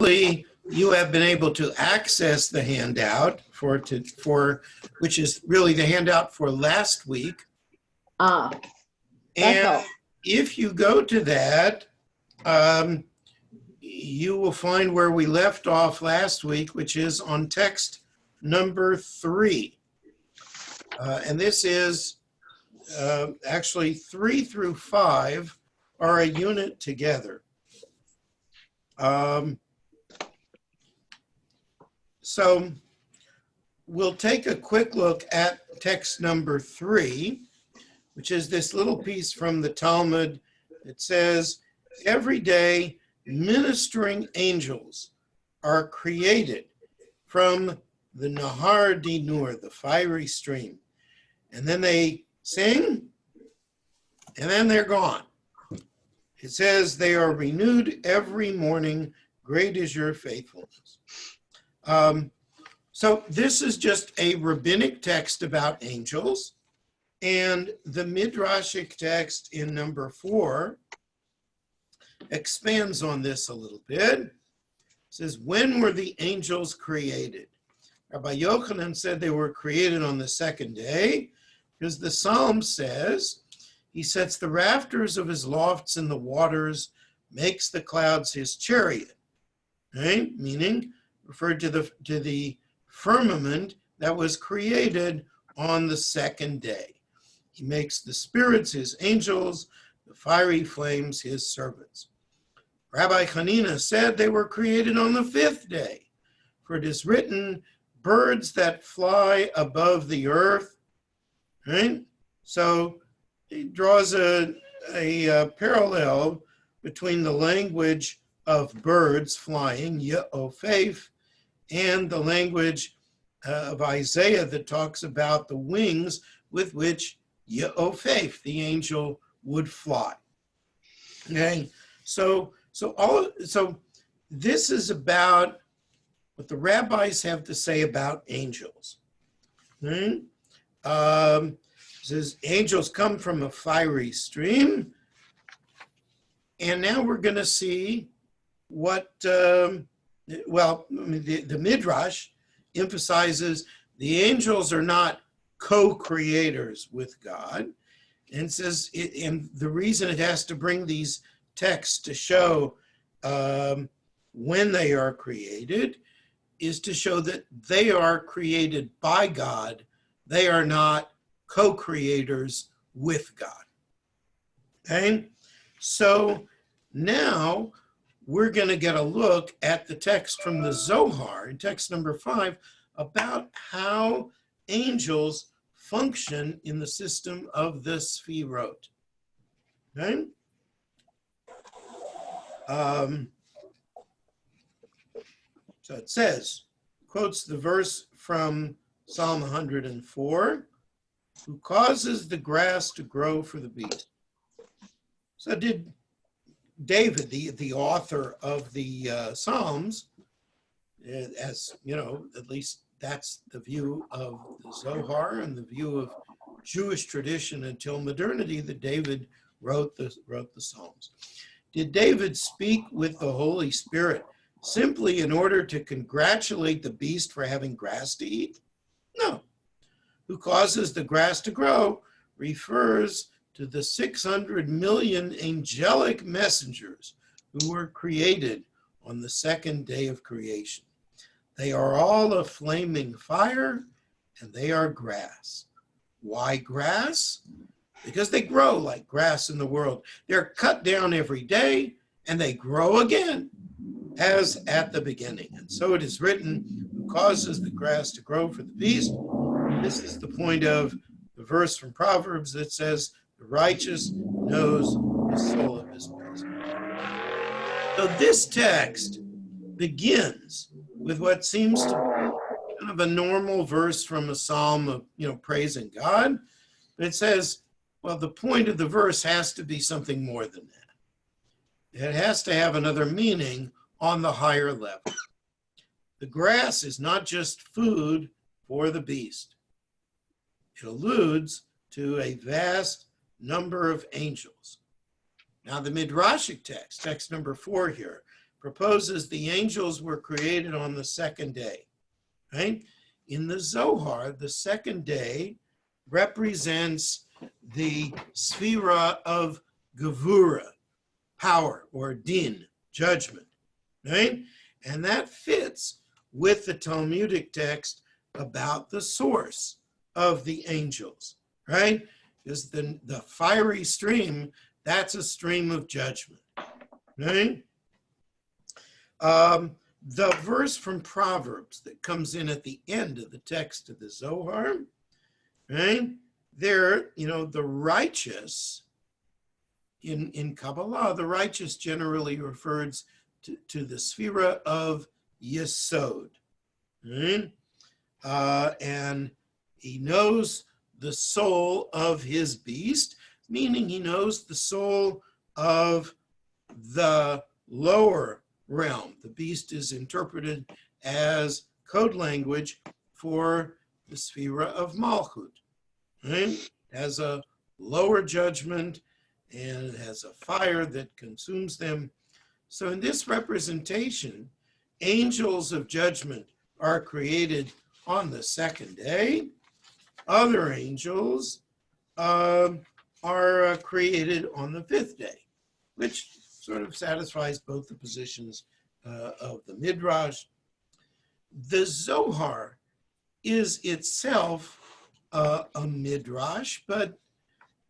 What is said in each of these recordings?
hopefully you have been able to access the handout which is really the handout for last week. That And helps. if you go to that, you will find where we left off last week, which is on text number 3. And this is actually 3 through 5 are a unit together. So we'll take a quick look at text number 3, which is this little piece from the Talmud. It says, every day ministering angels are created from the Nahar Dinur, the fiery stream. And then they sing, and then they're gone. It says they are renewed every morning. Great is your faithfulness. So this is just a rabbinic text about angels. And the Midrashic text in number 4 expands on this a little bit. It says, when were the angels created? Rabbi Yochanan said they were created on the 2nd day, because the Psalm says, he sets the rafters of his lofts in the waters, makes the clouds his chariot. Right? Meaning, referred to the firmament that was created on the 2nd day. He makes the spirits his angels, the fiery flames his servants. Rabbi Hanina said they were created on the 5th day, for it is written, birds that fly above the earth. Right? So he draws a parallel between the language of birds flying, Ye'ofef, and the language of Isaiah that talks about the wings with which Ye'ofef, the angel, would fly. Okay, so this is about what the rabbis have to say about angels. Okay? It says angels come from a fiery stream, and now we're going to see what. The Midrash emphasizes the angels are not co-creators with God, and says, and the reason it has to bring these texts to show when they are created is to show that they are created by God. They are not co-creators with God. Okay? So now we're going to get a look at the text from the Zohar, in text number 5, about how angels function in the system of the Sfirot. Okay? So it says, quotes the verse from Psalm 104, who causes the grass to grow for the beast. So did David, the author of the Psalms, as you know, at least that's the view of the Zohar and the view of Jewish tradition until modernity, that David wrote the Psalms. Did David speak with the Holy Spirit simply in order to congratulate the beast for having grass to eat? No. Who causes the grass to grow refers to the 600 million angelic messengers who were created on the 2nd day of creation. They are all a flaming fire, and they are grass. Why grass? Because they grow like grass in the world. They're cut down every day, and they grow again, as at the beginning. And so it is written, who causes the grass to grow for the beast. This is the point of the verse from Proverbs that says, the righteous knows the soul of his person. So this text begins with what seems to be kind of a normal verse from a psalm of, praising God. But it says, well, the point of the verse has to be something more than that. It has to have another meaning on the higher level. The grass is not just food for the beast. It alludes to a vast number of angels. Now the Midrashic text number 4 here, proposes the angels were created on the second day, right? In the Zohar, the second day represents the sphera of Gevura, power, or din, judgment, right? And that fits with the Talmudic text about the source of the angels, right? Because the fiery stream, that's a stream of judgment, right? The verse from Proverbs that comes in at the end of the text of the Zohar, right? There, the righteous, in Kabbalah, the righteous generally refers to the sphera of Yesod, right? And he knows the soul of his beast, meaning he knows the soul of the lower realm. The beast is interpreted as code language for the sphera of Malchut, right? It has a lower judgment and it has a fire that consumes them. So in this representation, angels of judgment are created on the second day. Other angels are created on the fifth day, which sort of satisfies both the positions of the Midrash. The Zohar is itself a Midrash, but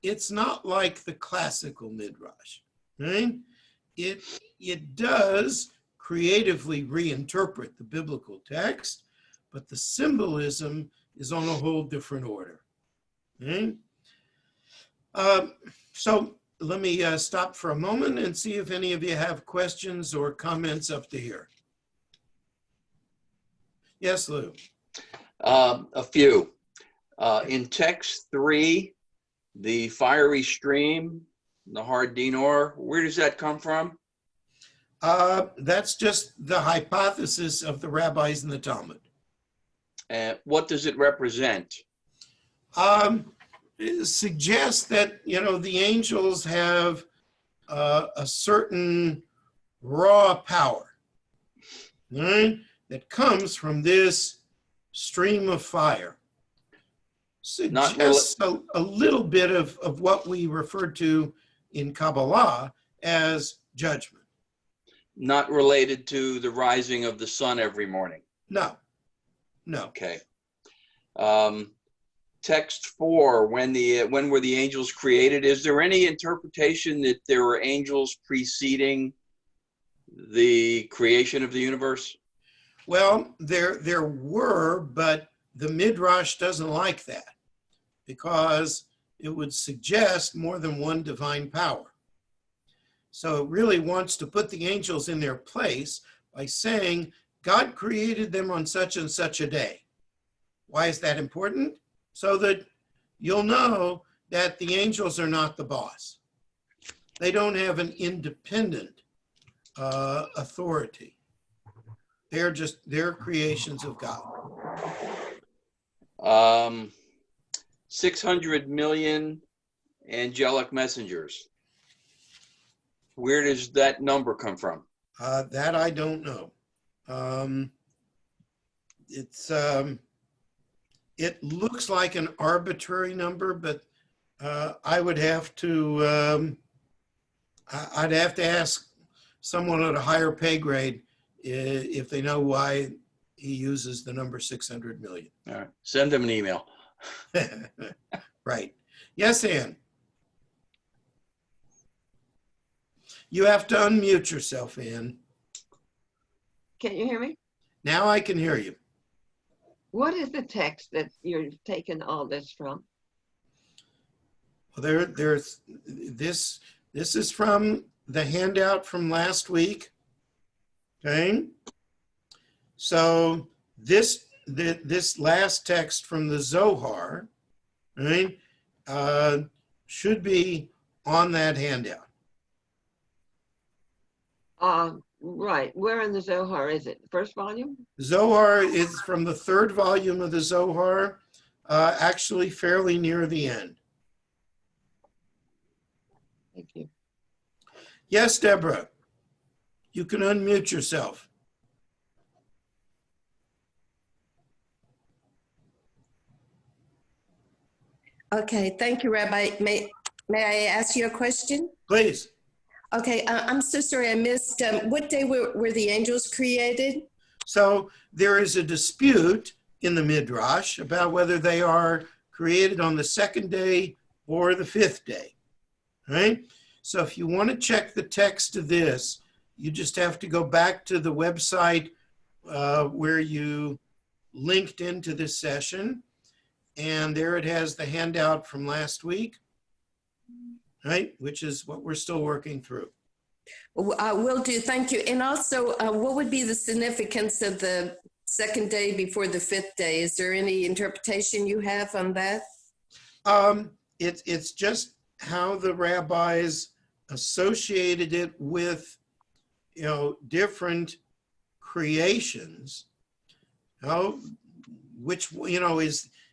it's not like the classical Midrash, right? It does creatively reinterpret the biblical text, but the symbolism is on a whole different order, right? So let me stop for a moment and see if any of you have questions or comments up to here. Yes, Lou. A few. In text 3, the fiery stream, the hard dinor, where does that come from? That's just the hypothesis of the rabbis in the Talmud. What does it represent? It suggests that, the angels have a certain raw power, right, that comes from this stream of fire. Suggests a little bit of what we refer to in Kabbalah as judgment. Not related to the rising of the sun every morning? No. Okay. Text 4, when were the angels created? Is there any interpretation that there were angels preceding the creation of the universe? Well, there were, but the Midrash doesn't like that because it would suggest more than one divine power. So it really wants to put the angels in their place by saying God created them on such and such a day. Why is that important? So that you'll know that the angels are not the boss. They don't have an independent authority. They're creations of God. 600 million angelic messengers. Where does that number come from? That I don't know. It looks like an arbitrary number, but I would have to, I'd have to ask someone at a higher pay grade if they know why he uses the number 600 million. All right, send them an email. Right. Yes, Ann. You have to unmute yourself, Ann. Can you hear me? Now I can hear you. What is the text that you're taking all this from? Well, there's this is from the handout from last week. Okay. So this last text from the Zohar, right, should be on that handout. Right. Where in the Zohar is it? First volume? Zohar is from the third volume of the Zohar, actually fairly near the end. Thank you. Yes, Deborah. You can unmute yourself. Okay, thank you, Rabbi. May I ask you a question? Please. Okay, I'm so sorry I missed. What day were the angels created? So there is a dispute in the Midrash about whether they are created on the second day or the fifth day, right? So if you want to check the text of this, you just have to go back to the website where you linked into this session. And there it has the handout from last week, right? Which is what we're still working through. Will do, thank you. And also, what would be the significance of the second day before the fifth day? Is there any interpretation you have on that? It's just how the rabbis associated it with, different creations. Which,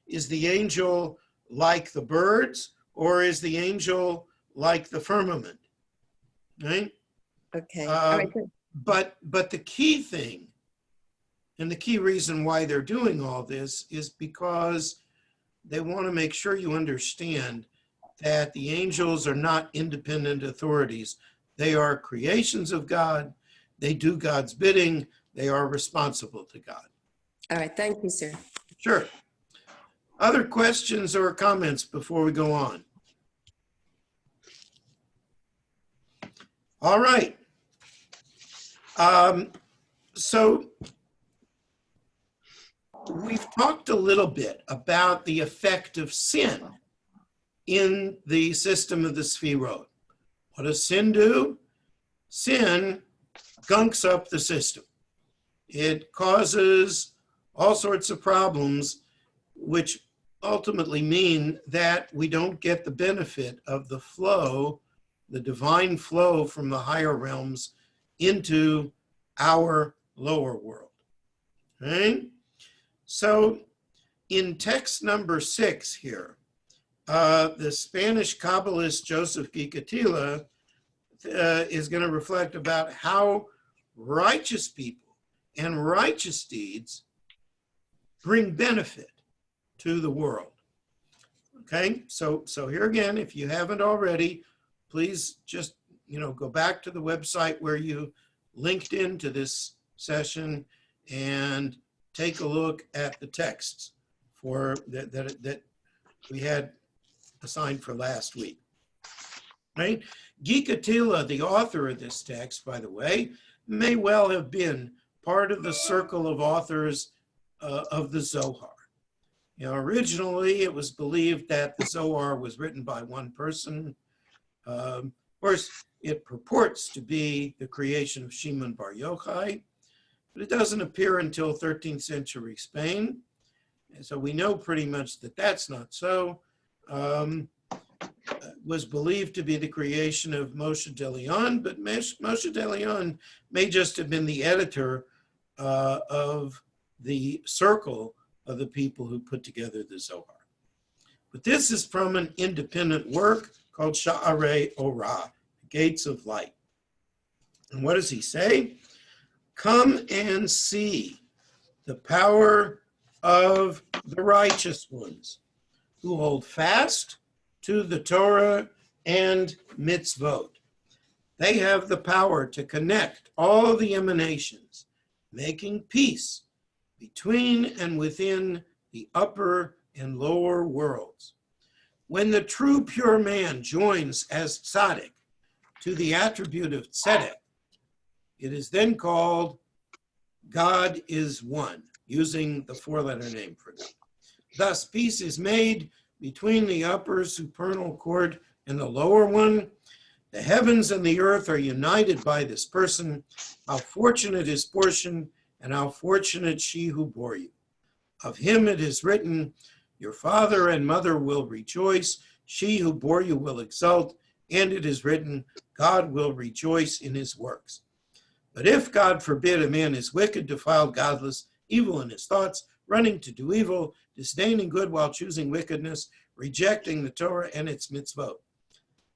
is the angel like the birds, or is the angel like the firmament, right? Okay. All right. But the key thing, and the key reason why they're doing all this, is because they want to make sure you understand that the angels are not independent authorities. They are creations of God. They do God's bidding. They are responsible to God. All right. Thank you, sir. Sure. Other questions or comments before we go on? All right. So we've talked a little bit about the effect of sin in the system of the Sefirot. What does sin do? Sin gunks up the system. It causes all sorts of problems, which ultimately mean that we don't get the benefit of the flow, the divine flow from the higher realms into our lower world. Right? So in text number 6 here, the Spanish Kabbalist Joseph Gicatila is going to reflect about how righteous people and righteous deeds bring benefit to the world. Okay, so here again, if you haven't already, please just go back to the website where you linked into this session and take a look at the texts for that we had assigned for last week. Right? Gicatila, the author of this text, by the way, may well have been part of the circle of authors of the Zohar. Originally, it was believed that the Zohar was written by one person. Of course, it purports to be the creation of Shimon Bar Yochai, but it doesn't appear until 13th century Spain. And so we know pretty much that that's not so. Was believed to be the creation of Moshe de Leon, but Moshe de Leon may just have been the editor of the circle of the people who put together the Zohar. But this is from an independent work called Sha'arei Orah, Gates of Light. And what does he say? Come and see the power of the righteous ones who hold fast to the Torah and mitzvot. They have the power to connect all the emanations, making peace between and within the upper and lower worlds. When the true pure man joins as tzaddik to the attribute of tzedek, it is then called God is one, using the 4-letter name for God. Thus, peace is made between the upper supernal court and the lower one. The heavens and the earth are united by this person. How fortunate his portion, and how fortunate she who bore you. Of him it is written, your father and mother will rejoice, she who bore you will exult, and it is written, God will rejoice in his works. But if, God forbid, a man is wicked, defiled, godless, evil in his thoughts, running to do evil, disdaining good while choosing wickedness, rejecting the Torah and its mitzvot,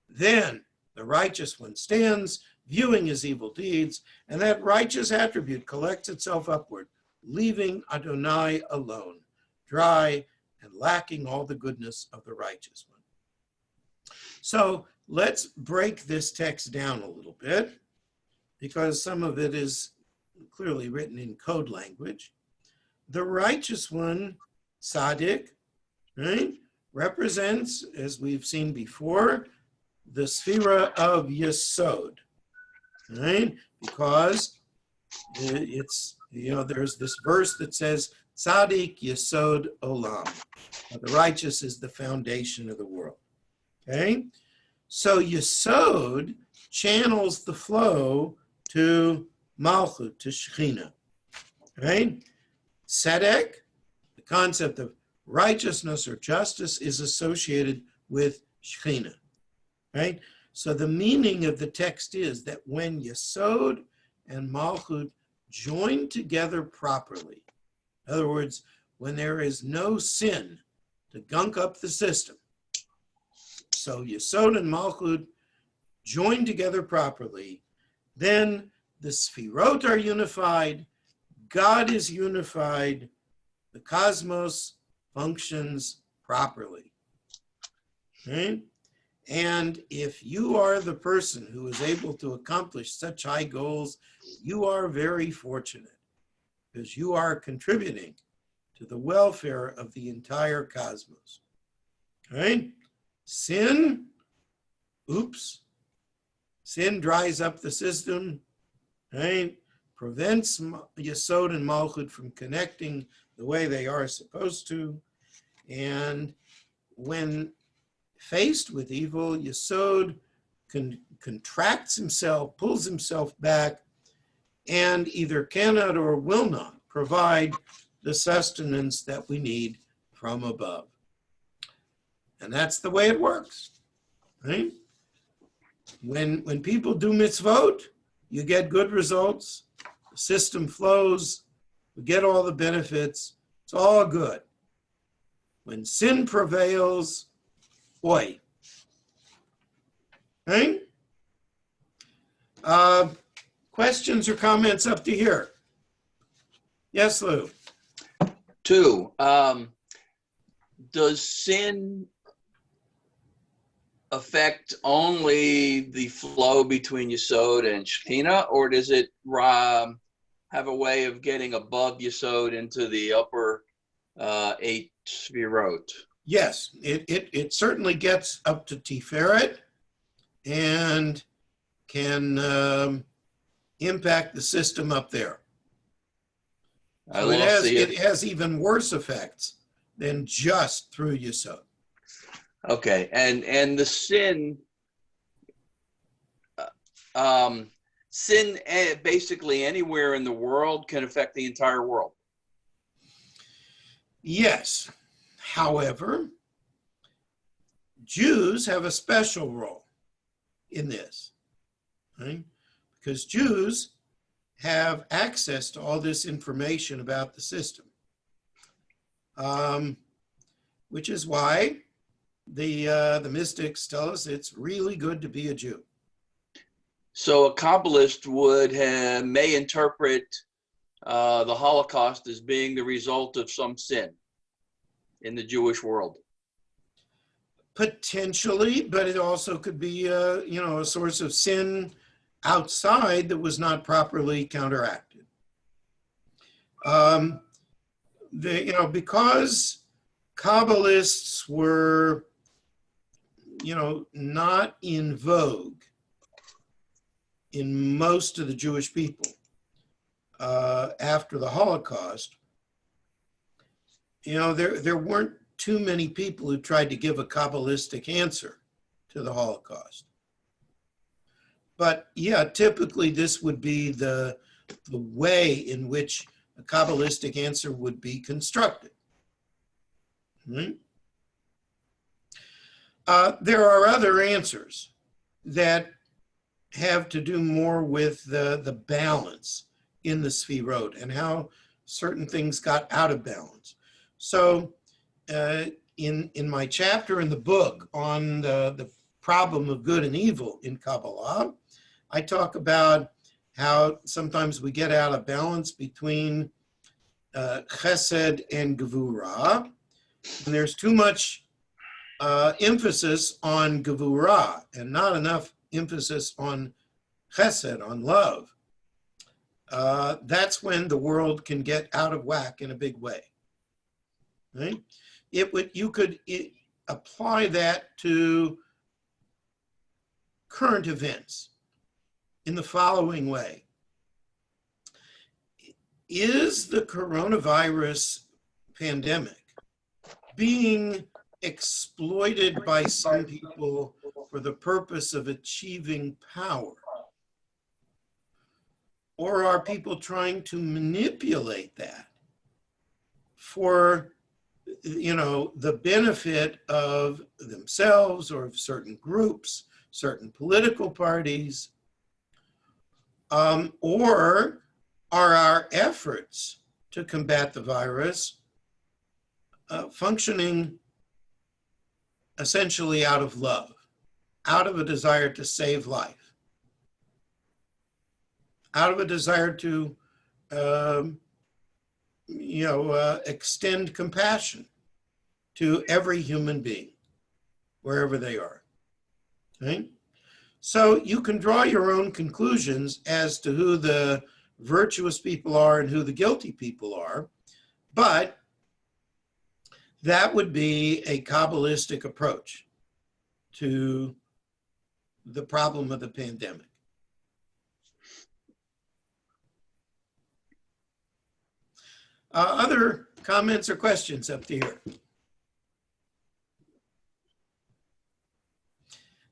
then the righteous one stands, viewing his evil deeds, and that righteous attribute collects itself upward, leaving Adonai alone, dry and lacking all the goodness of the righteous one. So let's break this text down a little bit, because some of it is clearly written in code language. The righteous one, Tzaddik, right, represents, as we've seen before, the Sphira of Yesod, right? Because it's, there's this verse that says, Tzaddik Yesod Olam. The righteous is the foundation of the world, okay? So Yesod channels the flow to Malchut, to Shekhinah, right? Tzedek, the concept of righteousness or justice, is associated with Shekhinah, right? So the meaning of the text is that when Yesod and Malchut join together properly, in other words, when there is no sin to gunk up the system, so Yesod and Malchut join together properly, then the Sphirot are unified, God is unified, the cosmos functions properly. Okay? And if you are the person who is able to accomplish such high goals, you are very fortunate, because you are contributing to the welfare of the entire cosmos. Right? Sin dries up the system, right? Prevents Yesod and Malchut from connecting the way they are supposed to. And when faced with evil, Yesod contracts himself, pulls himself back, and either cannot or will not provide the sustenance that we need from above. And that's the way it works, right? When people do mitzvot, you get good results, the system flows, we get all the benefits, it's all good. When sin prevails, boy, right? Questions or comments up to here? Yes, Lou? 2, does sin affect only the flow between Yesod and Shekhinah, or does it have a way of getting above Yesod into the upper 8 Sphirot? Yes, it certainly gets up to Tiferet and can impact the system up there. So it has even worse effects than just through Yesod. Okay, and the sin, sin basically anywhere in the world can affect the entire world. Yes, however, Jews have a special role in this, right? Because Jews have access to all this information about the system, which is why the mystics tell us it's really good to be a Jew. So a Kabbalist may interpret the Holocaust as being the result of some sin in the Jewish world. Potentially, but it also could be a source of sin outside that was not properly counteracted. Because Kabbalists were not in vogue in most of the Jewish people after the Holocaust, there weren't too many people who tried to give a Kabbalistic answer to the Holocaust. But yeah, typically this would be the way in which a Kabbalistic answer would be constructed. Right? There are other answers that have to do more with the balance in the Sphirot and how certain things got out of balance. So in my chapter in the book on the problem of good and evil in Kabbalah, I talk about how sometimes we get out of balance between chesed and gevurah, and there's too much emphasis on gevurah and not enough emphasis on chesed, on love. That's when the world can get out of whack in a big way. Right? You could apply that to current events in the following way. Is the coronavirus pandemic being exploited by some people for the purpose of achieving power? Or are people trying to manipulate that for, the benefit of themselves or of certain groups, certain political parties? Or are our efforts to combat the virus functioning essentially out of love, out of a desire to save life, out of a desire to, extend compassion to every human being, wherever they are, right? So you can draw your own conclusions as to who the virtuous people are and who the guilty people are, but that would be a Kabbalistic approach to the problem of the pandemic. Other comments or questions up to here?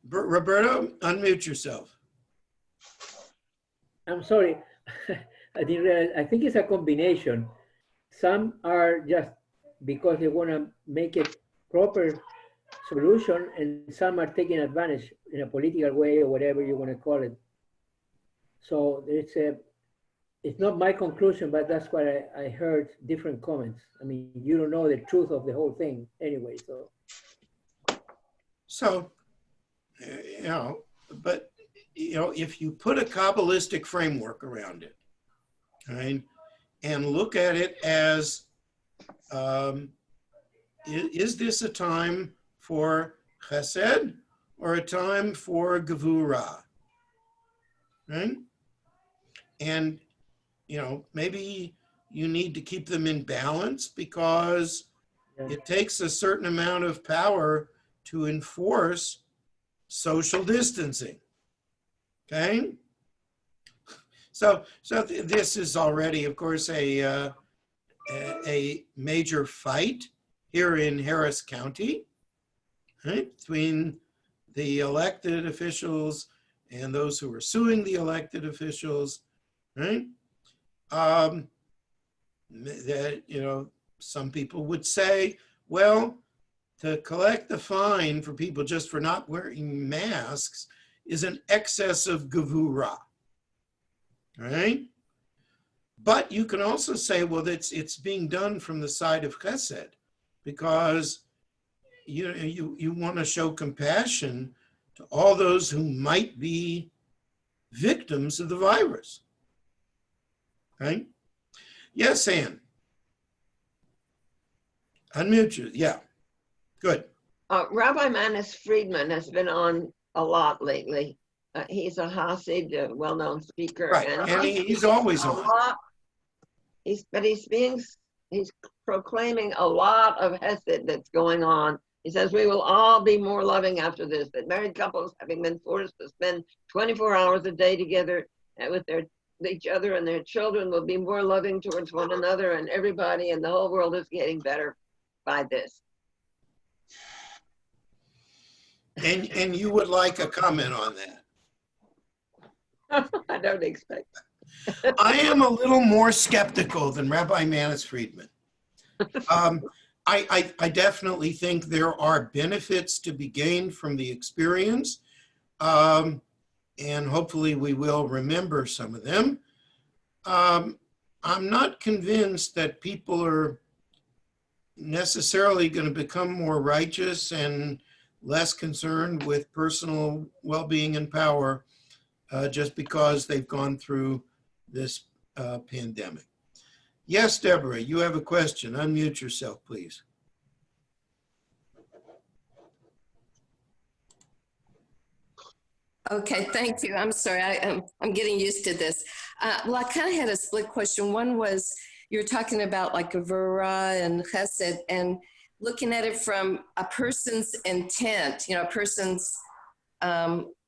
Roberto, unmute yourself. I'm sorry, I didn't realize. I think it's a combination. Some are just because they want to make it proper solution, and some are taking advantage in a political way or whatever you want to call it. So it's not my conclusion, but that's what I heard different comments. I mean, you don't know the truth of the whole thing anyway, so. So, but, if you put a Kabbalistic framework around it, right, and look at it as, is this a time for chesed or a time for gevurah, right? And, maybe you need to keep them in balance because it takes a certain amount of power to enforce social distancing, okay? So this is already, of course, a major fight here in Harris County, right, between the elected officials and those who are suing the elected officials, right? That, some people would say, well, to collect the fine for people just for not wearing masks is an excess of gevurah, right? But you can also say, well, it's being done from the side of chesed because you want to show compassion to all those who might be victims of the virus, right? Yes, Ann. Unmute you. Yeah. Good. Rabbi Manis Friedman has been on a lot lately. He's a Hasid, a well-known speaker. Right, and he's always on. He's proclaiming a lot of Hesed that's going on. He says we will all be more loving after this, that married couples having been forced to spend 24 hours a day together with each other and their children will be more loving towards one another, and everybody and the whole world is getting better by this. And you would like a comment on that? I don't expect that. I am a little more skeptical than Rabbi Manis Friedman. I definitely think there are benefits to be gained from the experience, and hopefully we will remember some of them. I'm not convinced that people are necessarily going to become more righteous and less concerned with personal well-being and power just because they've gone through this pandemic. Yes, Deborah, you have a question. Unmute yourself, please. Okay, thank you. I'm sorry, I'm getting used to this. Well, I kind of had a split question. One was, you're talking about like Gevurah and Chesed, and looking at it from a person's intent, a person's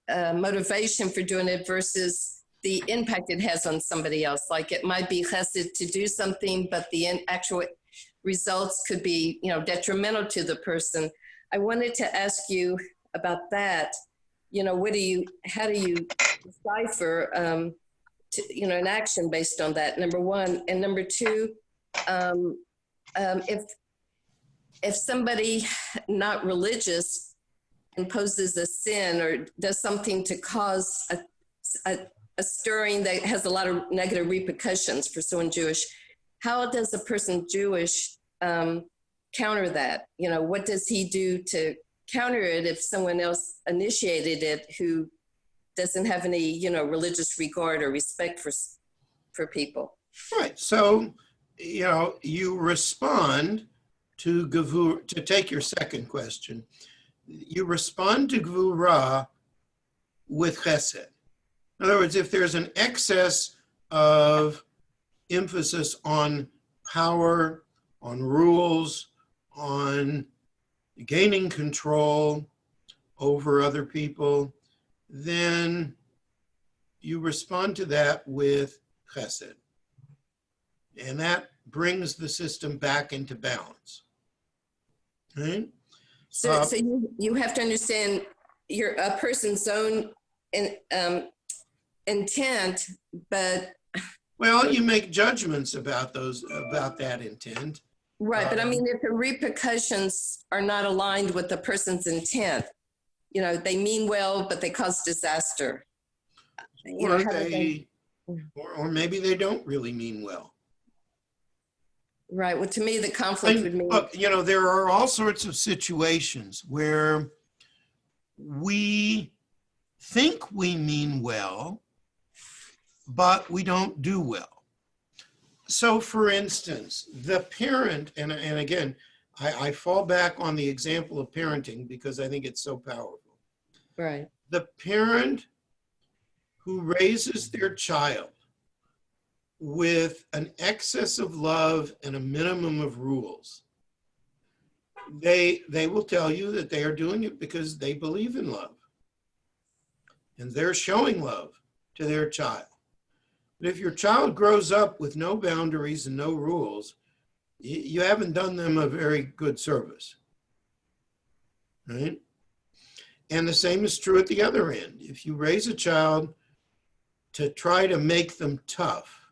motivation for doing it versus the impact it has on somebody else. Like it might be Chesed to do something, but the actual results could be, detrimental to the person. I wanted to ask you about that. How do you decipher, an action based on that, number one? And number two, if somebody not religious imposes a sin or does something to cause a stirring that has a lot of negative repercussions for someone Jewish, how does a person Jewish counter that? What does he do to counter it if someone else initiated it who doesn't have any, religious regard or respect for people? Right. So, you respond to Gevurah, to take your second question, you respond to Gevurah with Chesed. In other words, if there's an excess of emphasis on power, on rules, on gaining control over other people, then you respond to that with Chesed. And that brings the system back into balance. Right? So you have to understand a person's own intent, but well, you make judgments about that intent. Right, but I mean, if the repercussions are not aligned with the person's intent, they mean well, but they cause disaster. Or maybe they don't really mean well. Right. Well, to me, the conflict would mean. Look, there are all sorts of situations where we think we mean well, but we don't do well. So, for instance, the parent, and again, I fall back on the example of parenting because I think it's so powerful. Right. The parent who raises their child with an excess of love and a minimum of rules, they will tell you that they are doing it because they believe in love. And they're showing love to their child. But if your child grows up with no boundaries and no rules, you haven't done them a very good service, right? And the same is true at the other end. If you raise a child to try to make them tough,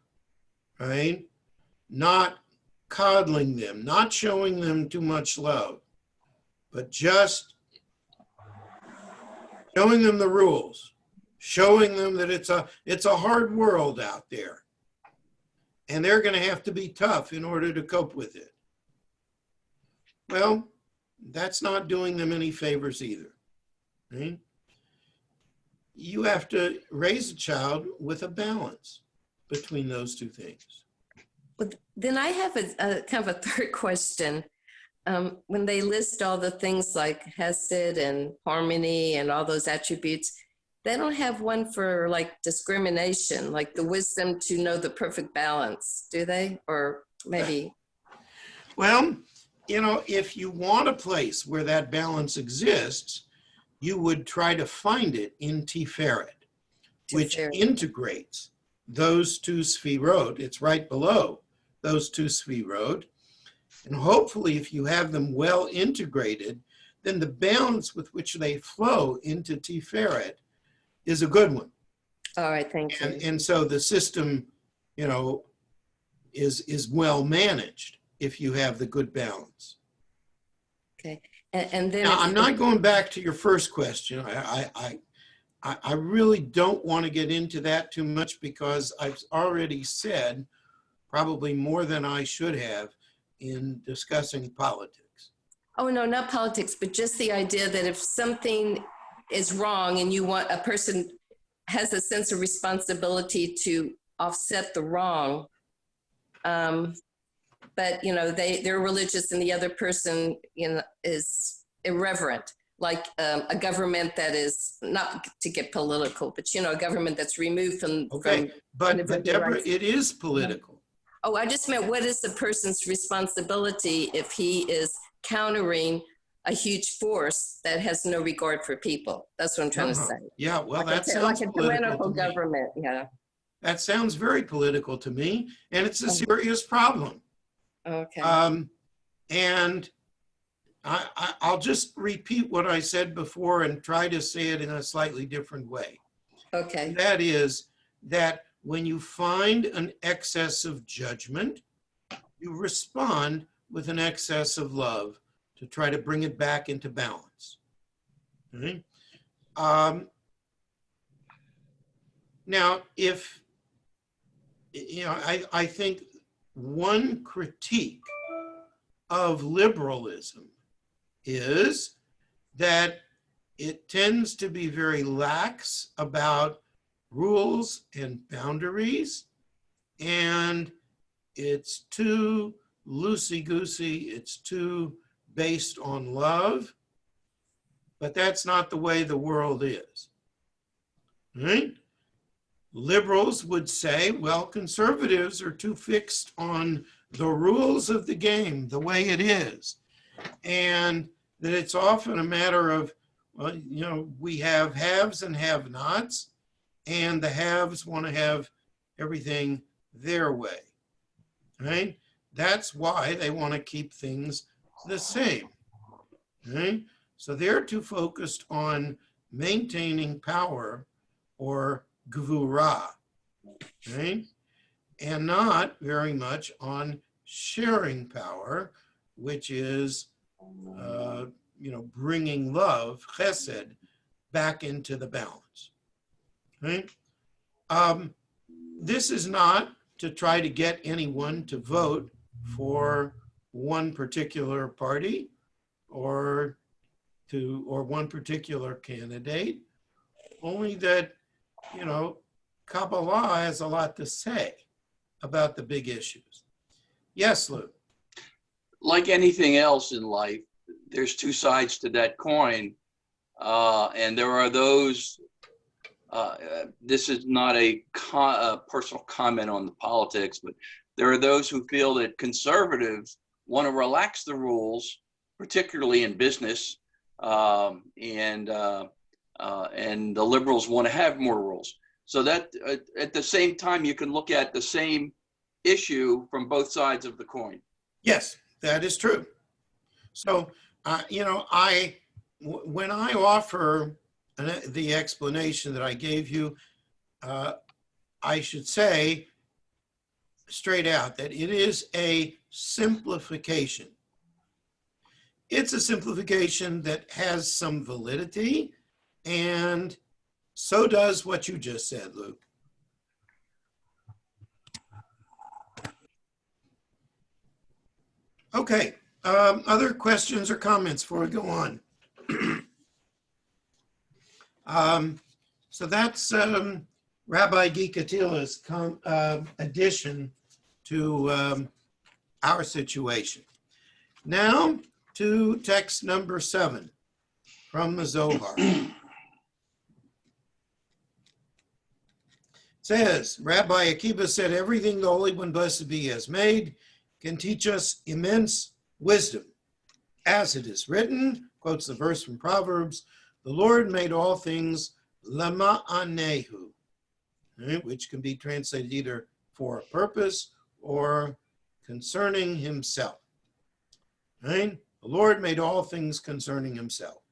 right? Not coddling them, not showing them too much love, but just showing them the rules, showing them that it's a hard world out there. And they're going to have to be tough in order to cope with it. Well, that's not doing them any favors either. Right? You have to raise a child with a balance between those two things. But then I have a kind of a third question. When they list all the things like Hesed and harmony and all those attributes, they don't have one for like discrimination, like the wisdom to know the perfect balance, do they? Or maybe. Well, if you want a place where that balance exists, you would try to find it in Tiferet, which integrates those two Sfirot. It's right below those two Sfirot. And hopefully, if you have them well integrated, then the balance with which they flow into Tiferet is a good one. All right, thank you. And so the system, is well managed if you have the good balance. Okay, and then now, I'm not going back to your first question. I really don't want to get into that too much because I've already said probably more than I should have in discussing politics. Oh, no, not politics, but just the idea that if something is wrong and you want a person has a sense of responsibility to offset the wrong. But, you know, they're religious and the other person, you know, is irreverent, like a government that is, not to get political, but, you know, a government that's removed from. Okay, from but individual Deborah, rights. it is political. Oh, I just meant, what is the person's responsibility if he is countering a huge force that has no regard for people? That's what I'm trying to say. Yeah, well, that Like sounds a political tyrannical to me. government, yeah. That sounds very political to me, and it's a Oh. serious problem. Okay. And I'll just repeat what I said before and try to say it in a slightly different way. Okay. And that is that when you find an excess of judgment, you respond with an excess of love to try to bring it back into balance. Okay? Now, if, you know, I think one critique of liberalism is that it tends to be very lax about rules and boundaries, and it's too loosey-goosey, it's too based on love, but that's not the way the world is, right? Liberals would say, well, conservatives are too fixed on the rules of the game, the way it is, and that it's often a matter of, well, you know, we have haves and have-nots, and the haves want to have everything their way, right? That's why they want to keep things the same, right? So they're too focused on maintaining power or gvura, right? And not very much on sharing power, which is, you know, bringing love, chesed, back into the balance, right? This is not to try to get anyone to vote for one particular party or one particular candidate, only that, you know, Kabbalah has a lot to say about the big issues. Yes, Lou. Like anything else in life, there's two sides to that coin. And there are those, this is not a personal comment on the politics, but there are those who feel that conservatives want to relax the rules, particularly in business, and the liberals want to have more rules. So that at the same time, you can look at the same issue from both sides of the coin. Yes, that is true. So, you know, when I offer the explanation that I gave you, I should say straight out that it is a simplification. It's a simplification that has some validity, and so does what you just said, Luke. Okay, other questions or comments before we go on? So that's Rabbi Gikatila's addition to our situation. Now to text number 7 from the Zohar. It says, Rabbi Akiva said, everything the Holy One, blessed be, has made can teach us immense wisdom. As it is written, quotes the verse from Proverbs, the Lord made all things lema'anehu, which can be translated either for a purpose or concerning himself. Right? The Lord made all things concerning himself.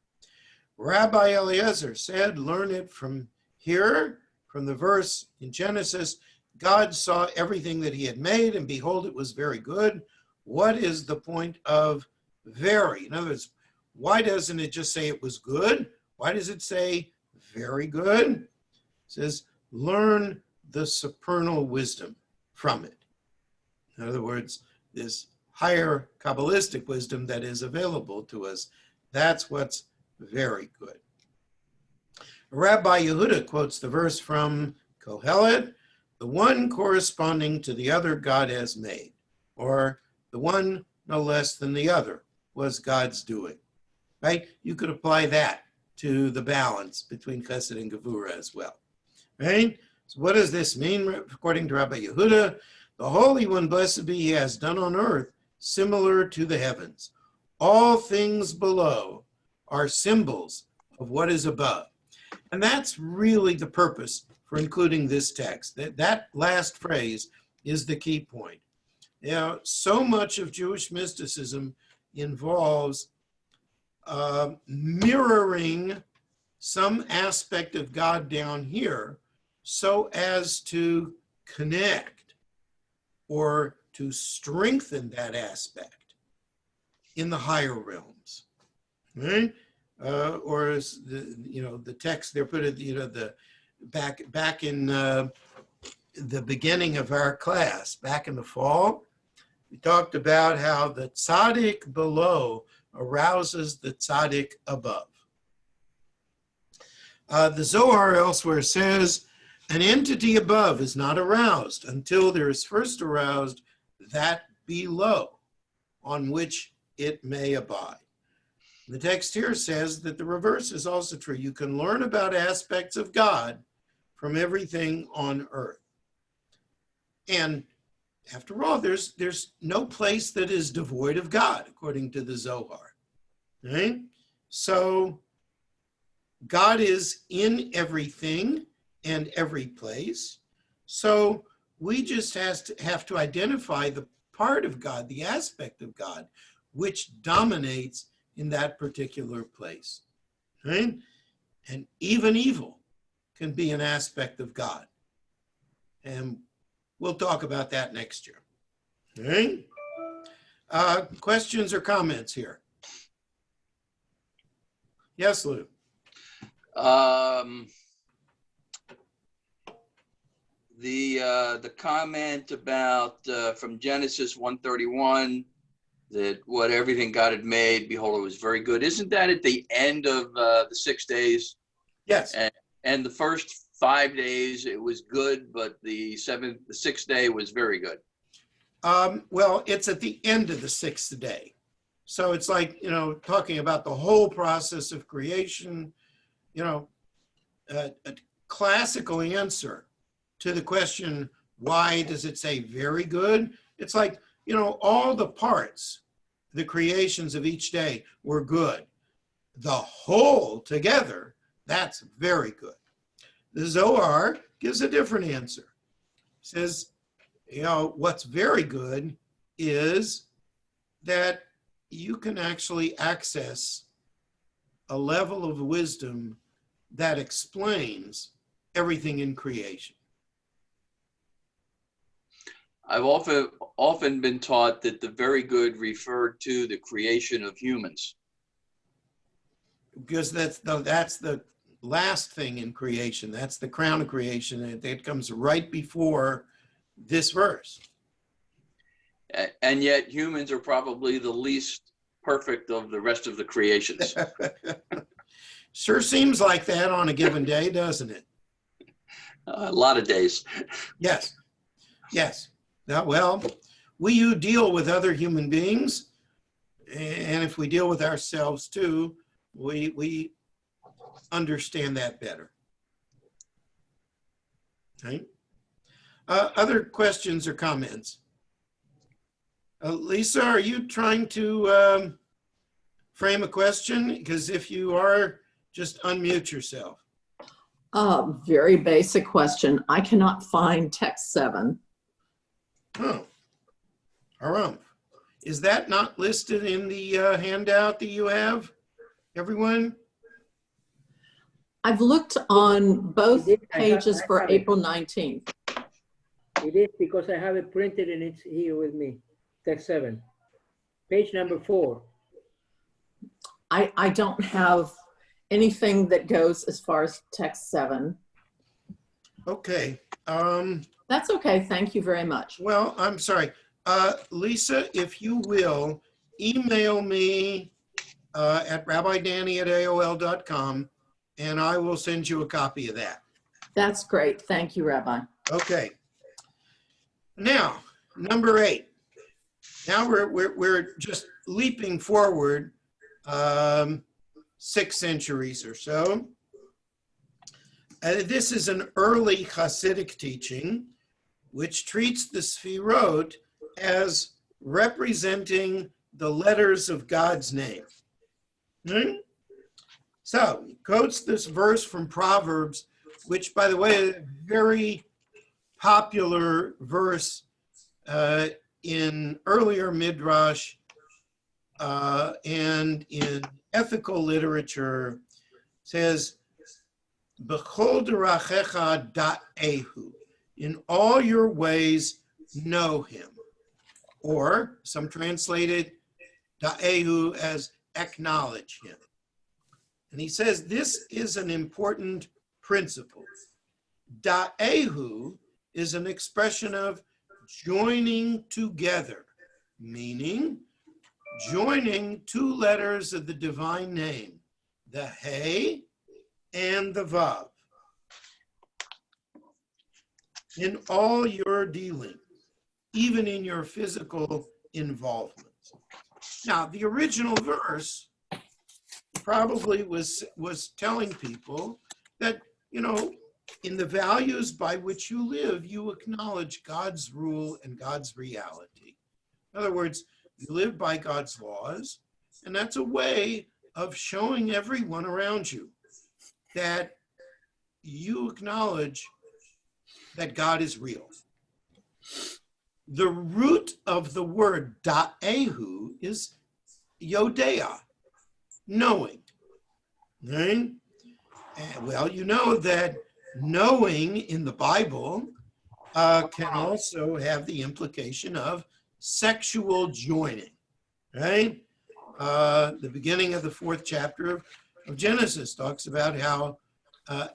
Rabbi Eliezer said, learn it from here, from the verse in Genesis, God saw everything that he had made, and behold, it was very good. What is the point of very? In other words, why doesn't it just say it was good? Why does it say very good? It says, learn the supernal wisdom from it. In other words, this higher Kabbalistic wisdom that is available to us, that's what's very good. Rabbi Yehuda quotes the verse from Kohelet, the one corresponding to the other God has made, or the one no less than the other was God's doing, right? You could apply that to the balance between Chesed and Gevurah as well, right? So what does this mean? According to Rabbi Yehuda, the Holy One, blessed be He, has done on earth similar to the heavens. All things below are symbols of what is above. And that's really the purpose for including this text. That last phrase is the key point. You know, so much of Jewish mysticism involves mirroring some aspect of God down here so as to connect or to strengthen that aspect in the higher realms, right? Or as the text there put it, the back in the beginning of our class, back in the fall, we talked about how the tzaddik below arouses the tzaddik above. The Zohar elsewhere says, an entity above is not aroused until there is first aroused that below on which it may abide. The text here says that the reverse is also true. You can learn about aspects of God from everything on earth. And after all, there's no place that is devoid of God, according to the Zohar. Right? So God is in everything and every place. So we just have to identify the part of God, the aspect of God, which dominates in that particular place. Right? And even evil can be an aspect of God. And we'll talk about that next year. All right? Questions or comments here? Yes, Lou. The comment about from Genesis 1:31 that what everything God had made, behold, it was very good. Isn't that at the end of the 6 days? Yes. And the first 5 days it was good, but the sixth day was very good. Well, it's at the end of the sixth day. So it's like, talking about the whole process of creation, a classical answer to the question, why does it say very good? It's like, all the parts, the creations of each day were good. The whole together, that's very good. The Zohar gives a different answer. It says, what's very good is that you can actually access a level of wisdom that explains everything in creation. I've often been taught that the very good referred to the creation of humans. Because that's the last thing in creation. That's the crown of creation. And it comes right before this verse. And yet humans are probably the least perfect of the rest of the creations. Sure seems like that on a given day, doesn't it? A lot of days. Yes. Now, well, we deal with other human beings, and if we deal with ourselves too, we understand that better. Right? Other questions or comments? Lisa, are you trying to frame a question? Because if you are, just unmute yourself. Very basic question. I cannot find text 7. Oh, Aram. Is that not listed in the handout that you have, everyone? I've looked on both pages for April 19th. It is because I have it printed and it's here with me. Text 7. Page number 4. I don't have anything that goes as far as text 7. Okay. That's okay. Thank you very much. Well, I'm sorry. Lisa, if you will, email me at rabbidanny@aol.com, and I will send you a copy of that. That's great. Thank you, Rabbi. Okay. Now, number 8. Now we're just leaping forward 6 centuries or so. This is an early Hasidic teaching which treats the Sfirot as representing the letters of God's name. So he quotes this verse from Proverbs, which, by the way, is a very popular verse in earlier Midrash and in ethical literature. Says, B'chol derachecha da'ehu. In all your ways, know him. Or some translated da'ehu as acknowledge him. And he says this is an important principle. Da'ehu is an expression of joining together, meaning joining 2 letters of the divine name, the He and the Vav, in all your dealings, even in your physical involvements. Now, the original verse probably was telling people that, in the values by which you live, you acknowledge God's rule and God's reality. In other words, you live by God's laws, and that's a way of showing everyone around you that you acknowledge that God is real. The root of the word da'ehu is yodea, knowing. Right? Well, you know that knowing in the Bible can also have the implication of sexual joining, right? The beginning of the 4th chapter of Genesis talks about how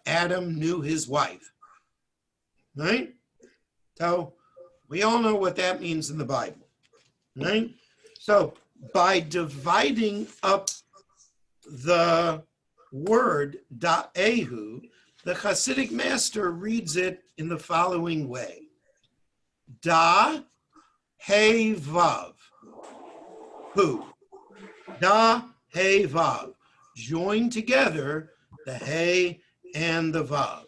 Adam knew his wife, right? So we all know what that means in the Bible, right? So by dividing up the word da'ehu, the Hasidic master reads it in the following way. Da, he, vav. Hu. Da, he, vav. Join together the he and the vav.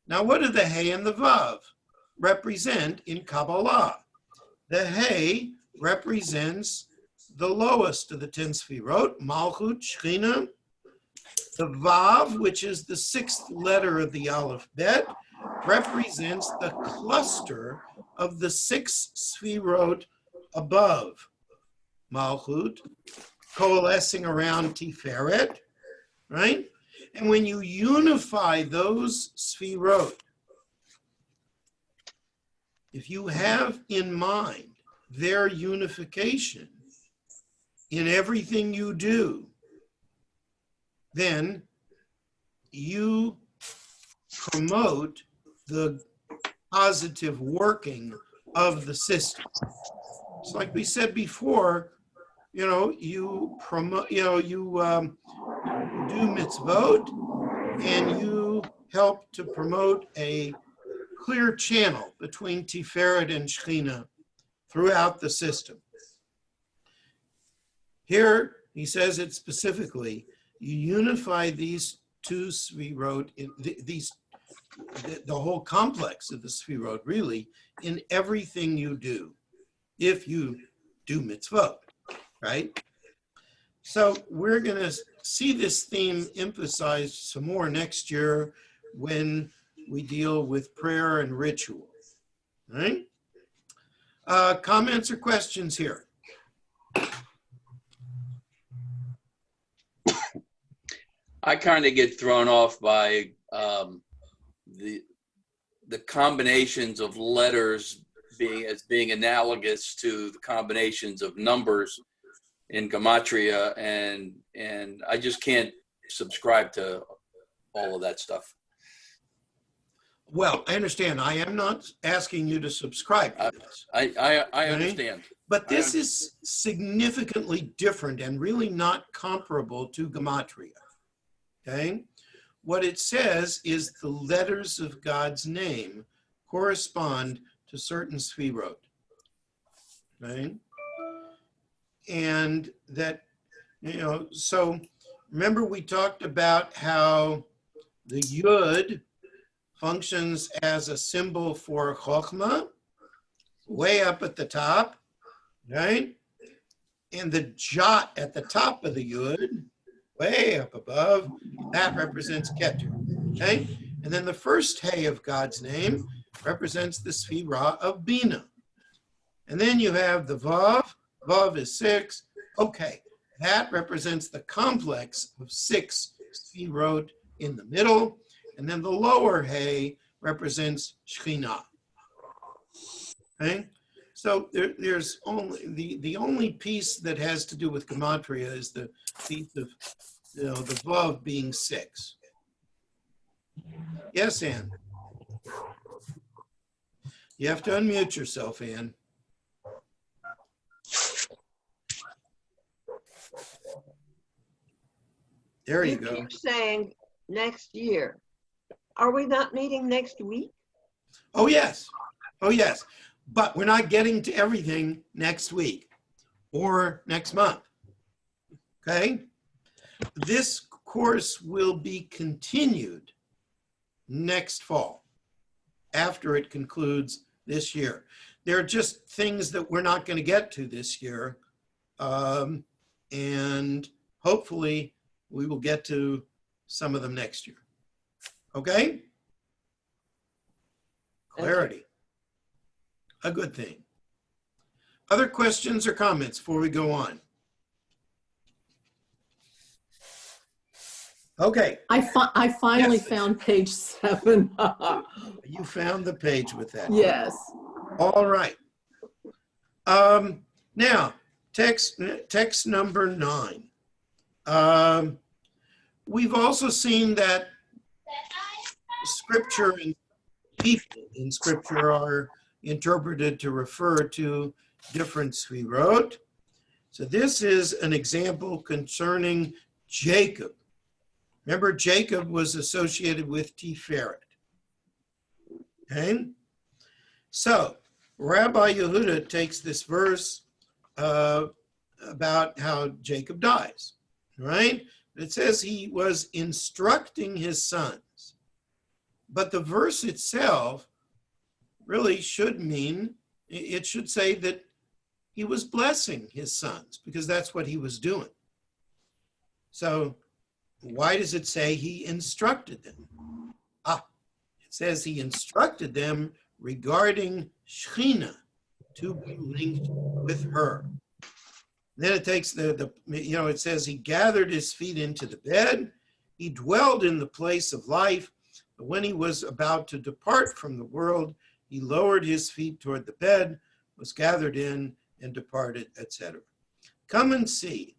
Now, what do the he and the vav represent in Kabbalah? The he represents the lowest of the 10 Sfirot, Malchut, Shechina. The Vav, which is the 6th letter of the Aleph Bet, represents the cluster of the 6 Sfirot above Malchut, coalescing around Tiferet, right? And when you unify those Sfirot, if you have in mind their unification in everything you do, then you promote the positive working of the system. It's like we said before, you promote, you do mitzvot, and you help to promote a clear channel between Tiferet and Shechina throughout the system. Here, he says it specifically, you unify these 2 Sfirot, the whole complex of the Sfirot, really, in everything you do, if you do mitzvot, right? So we're going to see this theme emphasized some more next year when we deal with prayer and ritual, right? Comments or questions here? I kind of get thrown off by the combinations of letters being analogous to the combinations of numbers in gematria, and I just can't subscribe to all of that stuff. Well, I understand. I am not asking you to subscribe to this. I understand. But this is significantly different and really not comparable to gematria. okay? What it says is the letters of God's name correspond to certain sfirot, right? And that, so remember we talked about how the Yud functions as a symbol for Chokhmah, way up at the top, right? And the Jot at the top of the Yud, way up above, that represents Keter, okay? And then the first Hey of God's name represents the Sfirah of Bina. And then you have the Vav. Vav is 6. Okay, that represents the complex of 6 Sfirot in the middle. And then the lower Hey represents Shekhinah. Okay? So there's only, the only piece that has to do with Gematria is the piece of, the Vav being 6. Yes, Ann? You have to unmute yourself, Ann. There you go. Keep saying next year. Are we not meeting next week? Oh, yes. Oh, yes. But we're not getting to everything next week or next month. Okay? This course will be continued next fall after it concludes this year. There are just things that we're not going to get to this year. And hopefully we will get to some of them next year. Okay? Clarity. A good thing. Other questions or comments before we go on? Okay. I finally Yes. found page 7. You found the page with that. Yes. All right. Now, text number 9. We've also seen that scripture and people in scripture are interpreted to refer to different sfirot. So this is an example concerning Jacob. Remember, Jacob was associated with Tiferet. Okay? So, Rabbi Yehuda takes this verse about how Jacob dies, right? It says he was instructing his sons. But the verse itself really should mean, it should say that he was blessing his sons because that's what he was doing. So why does it say he instructed them? It says he instructed them regarding Shekhinah, to be linked with her. Then it takes it says he gathered his feet into the bed. He dwelled in the place of life. But when he was about to depart from the world, he lowered his feet toward the bed, was gathered in and departed, etc. Come and see.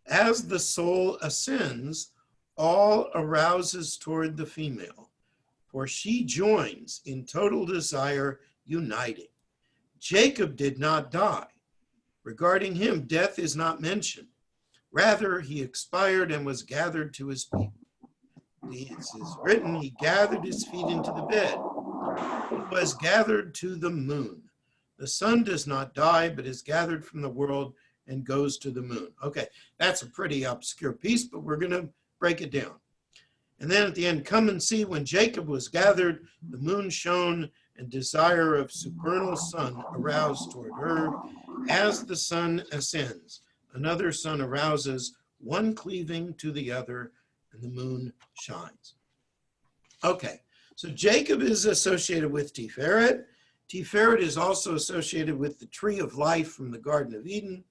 As the soul ascends, all arouses toward the female, for she joins in total desire uniting. Jacob did not die. Regarding him, death is not mentioned. Rather, he expired and was gathered to his people. It is written, he gathered his feet into the bed. He was gathered to the moon. The sun does not die, but is gathered from the world and goes to the moon. Okay, that's a pretty obscure piece, but we're going to break it down. And then at the end, come and see, when Jacob was gathered, the moon shone, and desire of supernal sun aroused toward her. As the sun ascends, another sun arouses, one cleaving to the other, and the moon shines. Okay, so Jacob is associated with Tiferet. Tiferet is also associated with the tree of life from the Garden of Eden.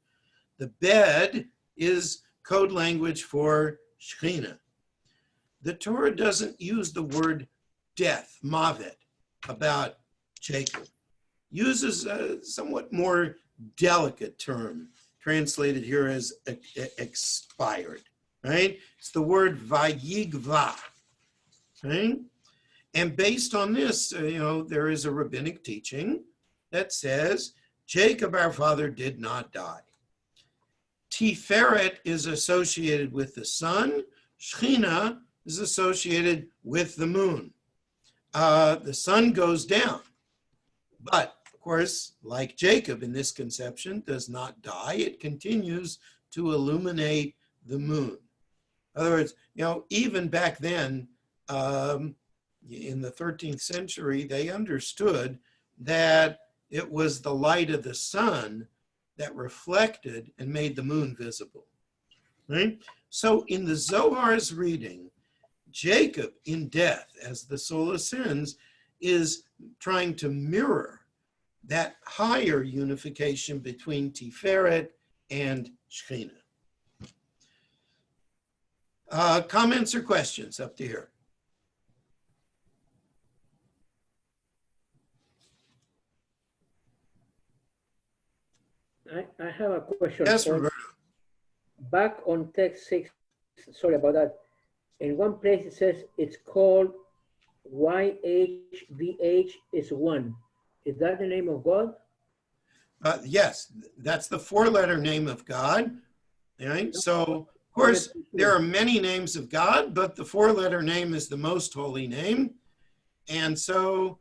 The bed is code language for Shekhinah. The Torah doesn't use the word death, mavet, about Jacob. Uses a somewhat more delicate term, translated here as expired, right? It's the word vayigva, right? And based on this, there is a rabbinic teaching that says Jacob, our father, did not die. Tiferet is associated with the sun. Shekhinah is associated with the moon. The sun goes down, but of course, like Jacob in this conception, does not die. It continues to illuminate the moon. In other words, even back then, in the 13th century, they understood that it was the light of the sun that reflected and made the moon visible. Right? So in the Zohar's reading, Jacob in death, as the soul ascends, is trying to mirror that higher unification between Tiferet and Shekhinah. Comments or questions up to here? I have a question. Yes, Roberto. Back on text 6, sorry about that. In one place it says it's called YHVH is 1. Is that the name of God? Yes, that's the 4-letter name of God. Right? So, of course, there are many names of God, but the 4-letter name is the most holy name. And so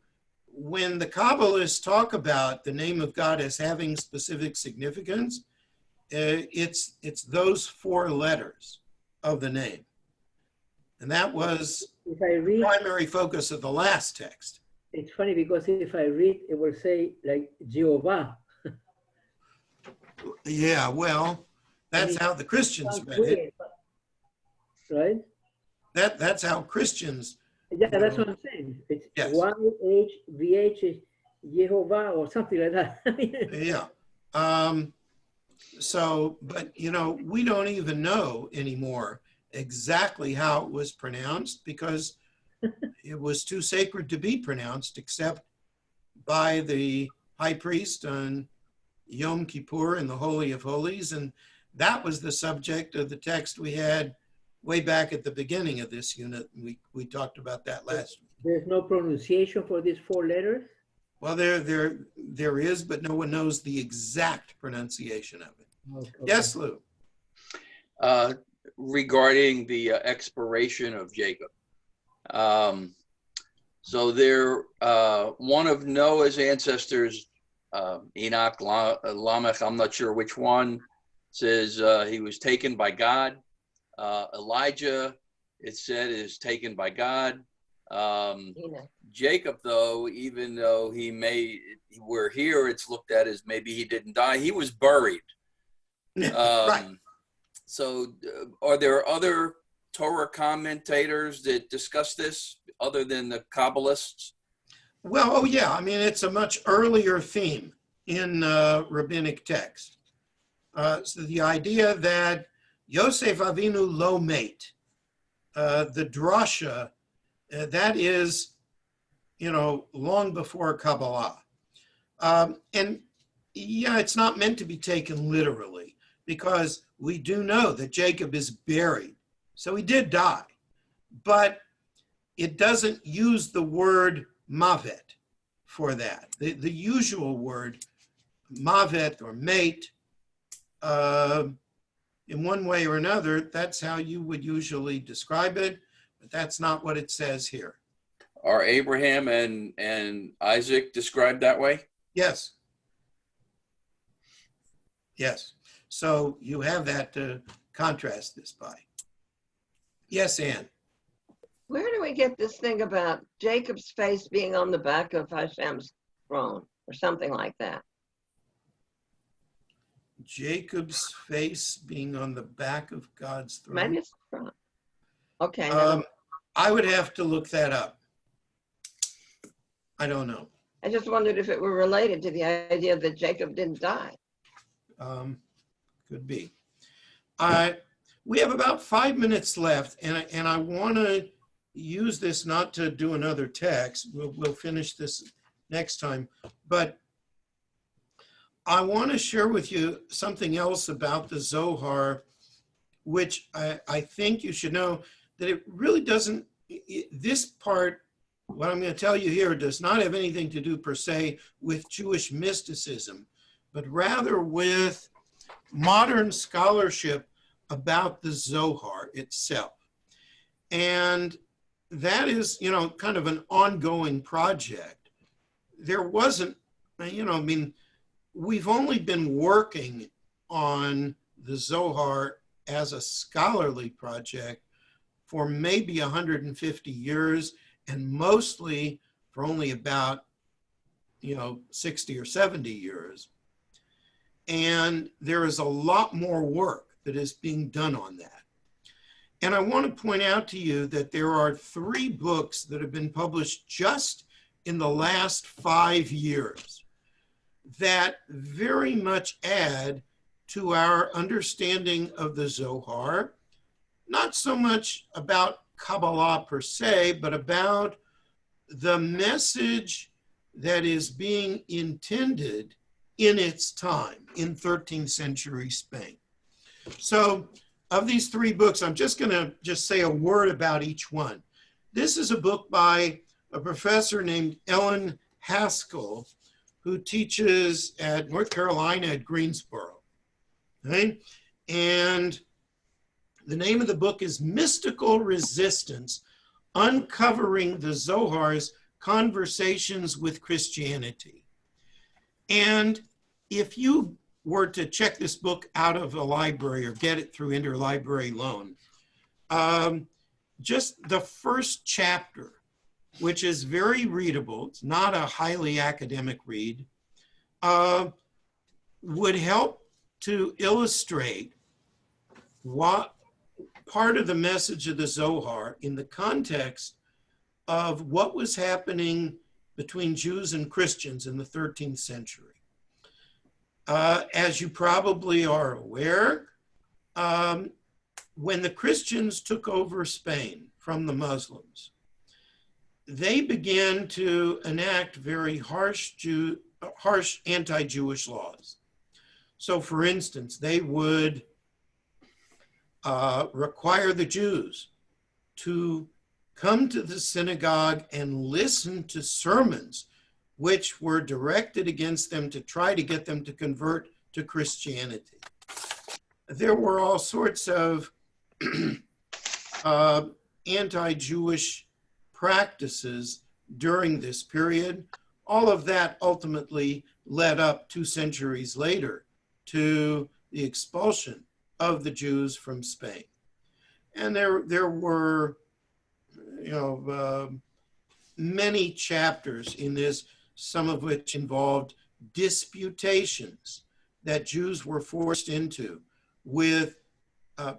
when the Kabbalists talk about the name of God as having specific significance, it's those 4 letters of the name. And that was the primary focus of the last text. It's funny because if I read, it will say like Jehovah. Yeah, well, that's how the Christians read it. Right? That's how Christians. Yeah, that's what I'm saying. It's Yes. YHVH is Jehovah or something like that. Yeah. So, but we don't even know anymore exactly how it was pronounced because it was too sacred to be pronounced except by the high priest on Yom Kippur in the Holy of Holies. And that was the subject of the text we had way back at the beginning of this unit. We talked about that last week. There's no pronunciation for these 4 letters? Well, there is, but no one knows the exact pronunciation of it. Okay. Yes, Lou. Regarding the expiration of Jacob. So there, one of Noah's ancestors, Enoch, Lamech, I'm not sure which one, says he was taken by God. Elijah, it said, is taken by God. Jacob, though, even though we're here, it's looked at as maybe he didn't die. He was buried. Right. So are there other Torah commentators that discuss this other than the Kabbalists? Well, oh yeah, I mean, it's a much earlier theme in rabbinic text. So the idea that Yosef Avinu lo mate, the drasha, that is, long before Kabbalah. And yeah, it's not meant to be taken literally because we do know that Jacob is buried. So he did die, but it doesn't use the word mavet for that. The usual word mavet or mate, in one way or another, that's how you would usually describe it, but that's not what it says here. Are Abraham and Isaac described that way? Yes. Yes. So you have that to contrast this by. Yes, Ann. Where do we get this thing about Jacob's face being on the back of Hashem's throne or something like that? Jacob's face being on the back of God's throne. Maybe it's front. Okay. I would have to look that up. I don't know. I just wondered if it were related to the idea that Jacob didn't die. Could be. We have about 5 minutes left, and I want to use this not to do another text. We'll finish this next time, but I want to share with you something else about the Zohar, which I think you should know that it really doesn't, this part, what I'm going to tell you here does not have anything to do per se with Jewish mysticism, but rather with modern scholarship about the Zohar itself. And that is, you know, kind of an ongoing project. There wasn't, you know, I mean, we've only been working on the Zohar as a scholarly project for maybe 150 years, and mostly for only about, you know, 60 or 70 years. And there is a lot more work that is being done on that. And I want to point out to you that there are 3 books that have been published just in the last 5 years that very much add to our understanding of the Zohar, not so much about Kabbalah per se, but about the message that is being intended in its time in 13th century Spain. So of these 3 books, I'm just going to say a word about each one. This is a book by a professor named Ellen Haskell, who teaches at North Carolina at Greensboro. Okay? And the name of the book is Mystical Resistance, Uncovering the Zohar's Conversations with Christianity. And if you were to check this book out of a library or get it through interlibrary loan, just the first chapter, which is very readable, it's not a highly academic read, would help to illustrate what part of the message of the Zohar in the context of what was happening between Jews and Christians in the 13th century. As you probably are aware, when the Christians took over Spain from the Muslims, they began to enact very harsh anti-Jewish laws. So for instance, they would require the Jews to come to the synagogue and listen to sermons which were directed against them to try to get them to convert to Christianity. There were all sorts of anti-Jewish practices during this period. All of that ultimately led up 2 centuries later to the expulsion of the Jews from Spain. And there were, you know, many chapters in this, some of which involved disputations that Jews were forced into with,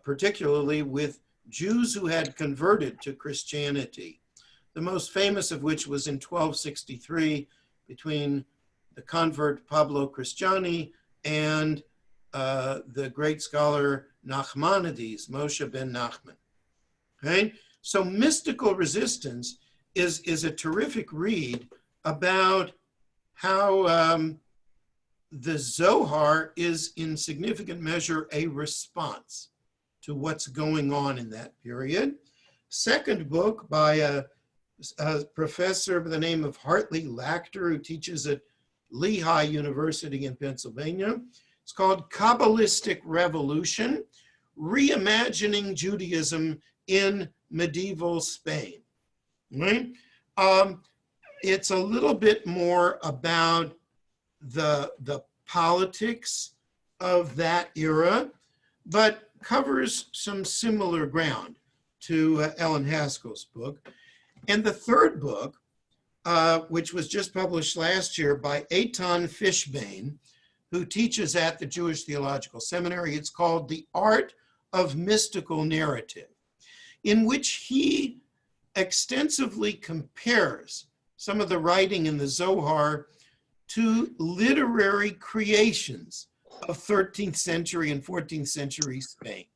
particularly with Jews who had converted to Christianity. The most famous of which was in 1263 between the convert Pablo Cristiani and the great scholar Nachmanides, Moshe ben Nachman. Okay? So Mystical Resistance is a terrific read about how the Zohar is in significant measure a response to what's going on in that period. Second book by a professor by the name of Hartley Lachter, who teaches at Lehigh University in Pennsylvania. It's called Kabbalistic Revolution, Reimagining Judaism in Medieval Spain. Right? It's a little bit more about the politics of that era, but covers some similar ground to Ellen Haskell's book. And the third book, which was just published last year by Eitan Fishbane, who teaches at the Jewish Theological Seminary, it's called The Art of Mystical Narrative, in which he extensively compares some of the writing in the Zohar to literary creations of 13th century and 14th century Spain,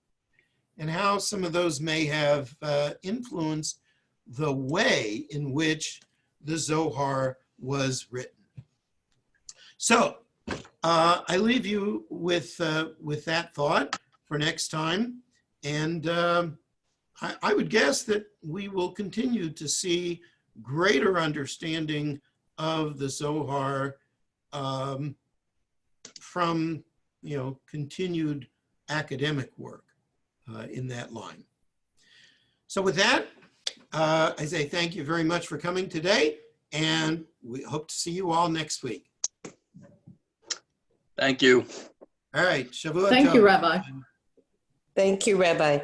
and how some of those may have influenced the way in which the Zohar was written. So I leave you with that thought for next time, and I would guess that we will continue to see greater understanding of the Zohar from, you know, continued academic work in that line. So with that, I say thank you very much for coming today, and we hope to see you all next week. Thank you. All right, Shavua Thank you, Tov. Rabbi. Thank you, Rabbi.